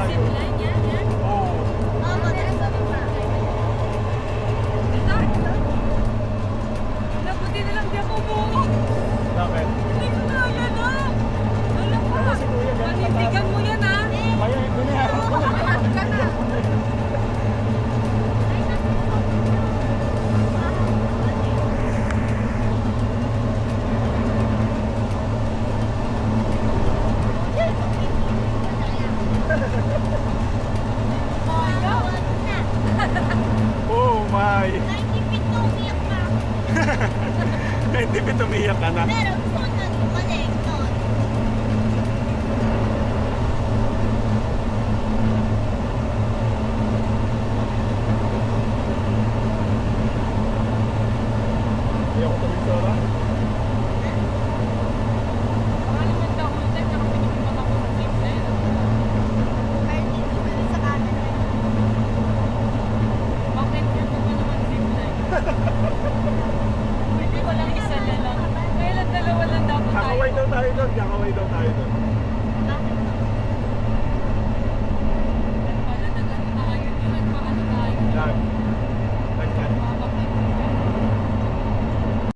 tayo. Zipline yan, yan. Oo. Nabuti na lang di ako buo. Bakit? Hindi ko kaya na. Alam mo, Kasi si Kuya, ganun panindigan mo yan ha. Kaya ito na yan. Oh my. 90 umiyak ka na. Pero gusto ko na bumalik doon. Hindi ako tuloy sa oras. Baka naman daw whole time nakapinipan ako sa zipline. Pero dito kami sa camera. Bakit yun mo naman zipline? Pwede ko lang isa na lang. Kailan dalawa lang dapat tayo. Kakaway daw tayo doon. Kakaway daw tayo doon.